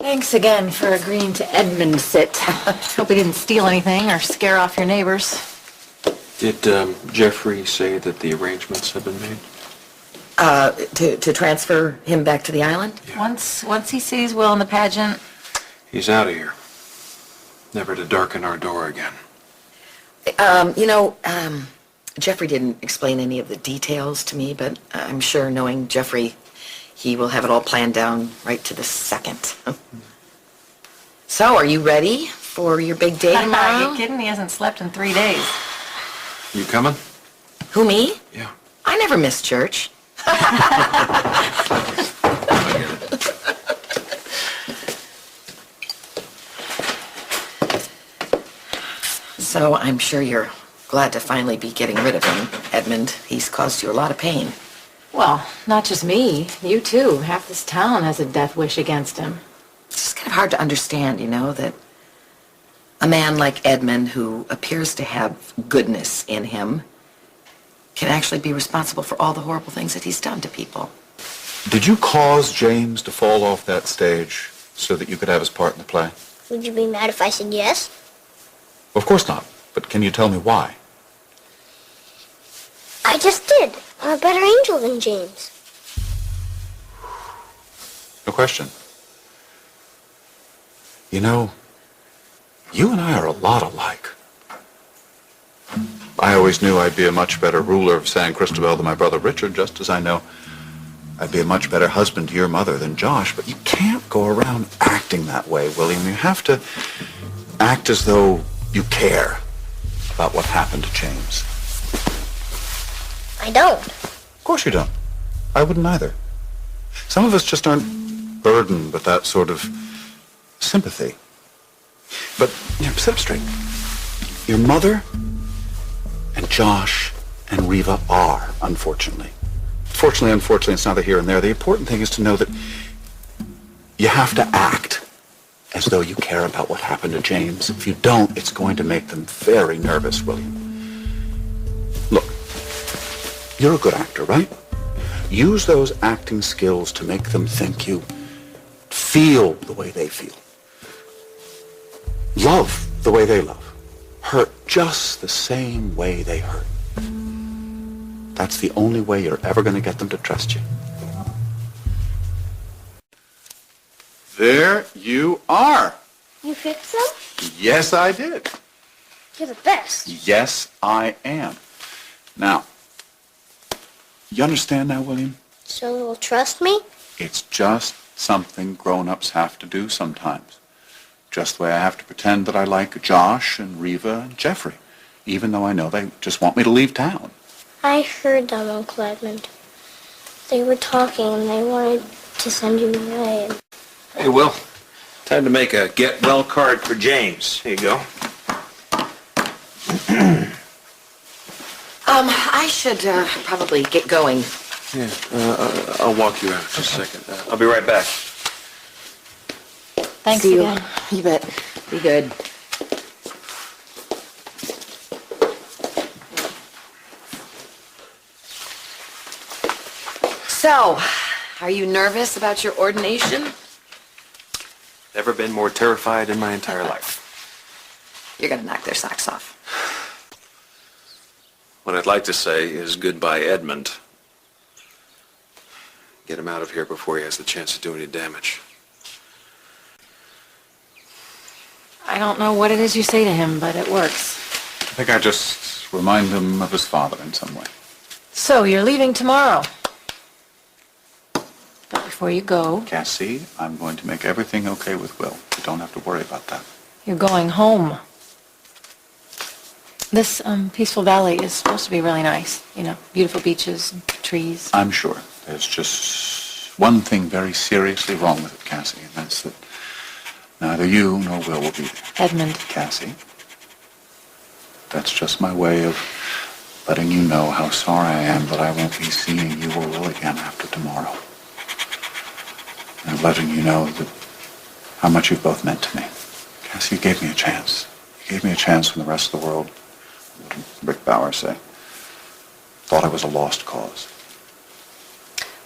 Thanks again for agreeing to Edmund sit. Hope he didn't steal anything or scare off your neighbors. Did Jeffrey say that the arrangements have been made? To transfer him back to the island? Yeah. Once he sees Will in the pageant... He's out of here. Never to darken our door again. Jeffrey didn't explain any of the details to me, but I'm sure knowing Jeffrey, he will have it all planned down right to the second. So, are you ready for your big day tomorrow? Are you kidding? He hasn't slept in 3 days. You coming? Who, me? Yeah. I never miss church. So I'm sure you're glad to finally be getting rid of him, Edmund. He's caused you a lot of pain. Well, not just me. You too. Half this town has a death wish against him. It's just kind of hard to understand, that a man like Edmund, who appears to have goodness in him, can actually be responsible for all the horrible things that he's done to people. Did you cause James to fall off that stage so that you could have his part in the play? Would you be mad if I said yes? Of course not. But can you tell me why? I just did. I'm a better angel than James. No question. You and I are a lot alike. I always knew I'd be a much better ruler of San Cristobal than my brother Richard, just as I know I'd be a much better husband to your mother than Josh. But you can't go around acting that way, William. You have to act as though you care about what happened to James. I don't. Of course you don't. I wouldn't either. Some of us just aren't burdened with that sort of sympathy. But, sit up straight. Your mother and Josh and Reva are, unfortunately. Unfortunately, it's neither here and there. The important thing is to know that you have to act as though you care about what happened to James. If you don't, it's going to make them very nervous, William. Look, you're a good actor, right? Use those acting skills to make them think you feel the way they feel. Love the way they love. Hurt just the same way they hurt. That's the only way you're ever going to get them to trust you. There you are. You fixed them? Yes, I did. You're the best. Yes, I am. Now, you understand now, William? So you'll trust me? It's just something grown-ups have to do sometimes. Just the way I have to pretend that I like Josh and Reva and Jeffrey, even though I know they just want me to leave town. I heard them, Uncle Edmund. They were talking and they wanted to send you away. Hey, Will. Time to make a get-well card for James. Here you go. I should probably get going. Yeah, I'll walk you out just a second. I'll be right back. Thanks See again. You bet. Be good. So, are you nervous about your ordination? Never been more terrified in my entire life. You're gonna knock their socks off. What I'd like to say is goodbye, Edmund. Get him out of here before he has the chance to do any damage. I don't know what it is you say to him, but it works. I think I just remind him of his father in some way. So, you're leaving tomorrow. But before you go... Cassie, I'm going to make everything okay with Will. You don't have to worry about that. You're going home. This peaceful valley is supposed to be really nice. Beautiful beaches and trees. I'm sure. There's just one thing very seriously wrong with it, Cassie, and that's that neither you nor Will will be there. Edmund. Cassie, that's just my way of letting you know how sorry I am that I won't be seeing you or Will again after tomorrow. And letting you know that how much you've both meant to me. Cassie, you gave me a chance. You gave me a chance when the rest of the world, what did Rick Bauer say, thought I was a lost cause.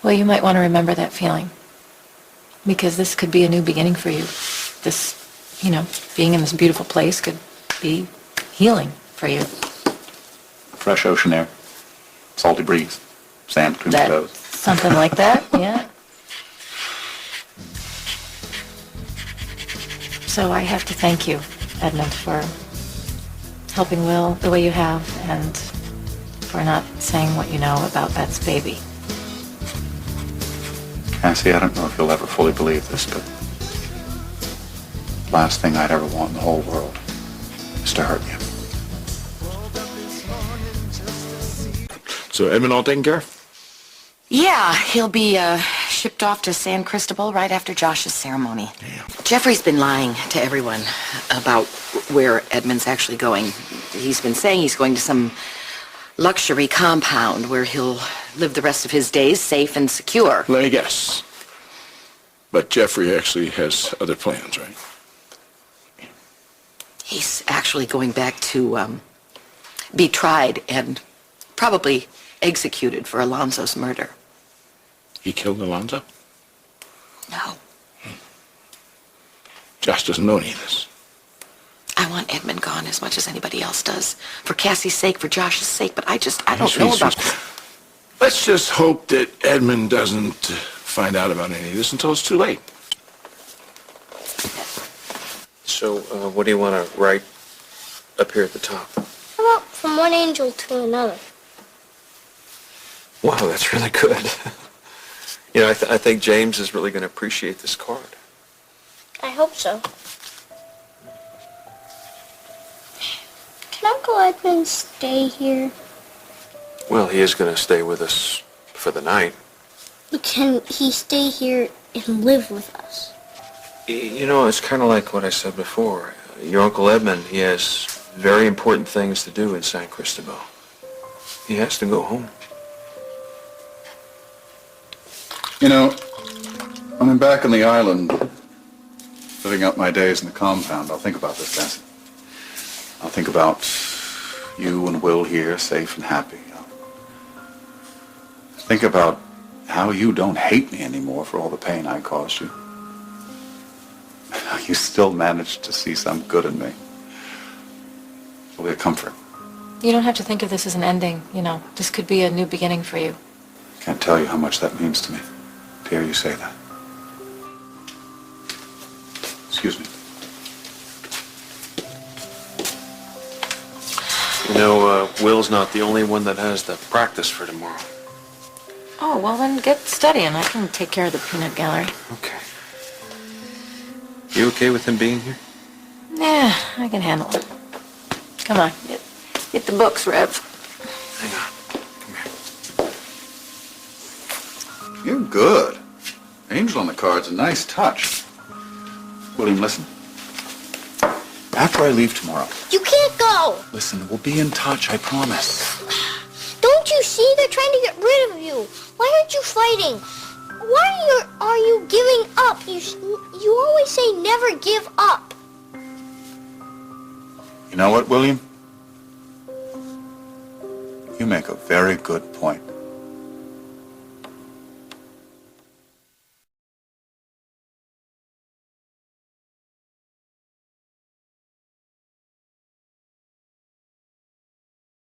Well, you might want to remember that feeling. Because this could be a new beginning for you. This, being in this beautiful place could be healing for you. Fresh ocean air, salty breeze, sand between the toes. Something like that, yeah. So I have to thank you, Edmund, for helping Will the way you have and for not saying what you know about Beth's baby. Cassie, I don't know if you'll ever fully believe this, but the last thing I'd ever want in the whole world is to hurt you. So Edmund all taken care of? Yeah, he'll be shipped off to San Cristobal right after Josh's ceremony. Yeah. Jeffrey's been lying to everyone about where Edmund's actually going. He's been saying he's going to some luxury compound where he'll live the rest of his days safe and secure. Let me guess. But Jeffrey actually has other plans, right? He's actually going back to be tried and probably executed for Alonzo's murder. He killed Alonzo? No. Josh doesn't know any of this. I want Edmund gone as much as anybody else does. For Cassie's sake, for Josh's sake, but I don't know about this. Let's just hope that Edmund doesn't find out about any of this until it's too late. So, what do you want to write up here at the top? How about from one angel to another? Wow, that's really good. I think James is really going to appreciate this card. I hope so. Can Uncle Edmund stay here? Well, he is going to stay with us for the night. But can he stay here and live with us? It's kind of like what I said before. Your Uncle Edmund, he has very important things to do in San Cristobal. He has to go home. When I'm back on the island, living out my days in the compound, I'll think about this, Cassie. I'll think about you and Will here, safe and happy. I'll think about how you don't hate me anymore for all the pain I caused you. You still managed to see some good in me. It'll be a comfort. You don't have to think of this as an ending, This could be a new beginning for you. Can't tell you how much that means to me to hear you say that. Excuse me. Will's not the only one that has the practice for tomorrow. Oh, well then get studying. I can take care of the peanut gallery. Okay. You okay with him being here? Yeah, I can handle it. Come on, get the books, Rev. Hang on. Come here. You're good. Angel on the card's a nice touch. William, listen. After I leave tomorrow, You can't go! listen, we'll be in touch, I promise. Don't you see? They're trying to get rid of you. Why aren't you fighting? Why are you giving up? You always say never give up. You know what, William? You make a very good point.